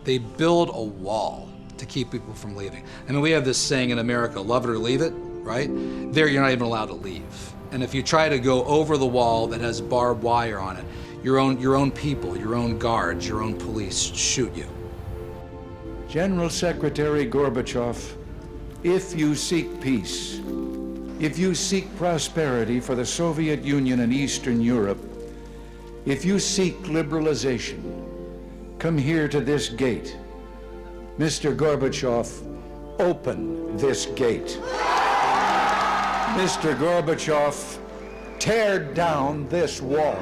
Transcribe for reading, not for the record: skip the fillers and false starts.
They build a wall to keep people from leaving. I mean, we have this saying in America, love it or leave it, right? There, you're not even allowed to leave. And if you try to go over the wall that has barbed wire on it, your own people, your own guards, your own police shoot you. General Secretary Gorbachev, if you seek peace, if you seek prosperity for the Soviet Union and Eastern Europe, if you seek liberalization, come here to this gate. Mr. Gorbachev, open this gate. Mr. Gorbachev, tear down this wall.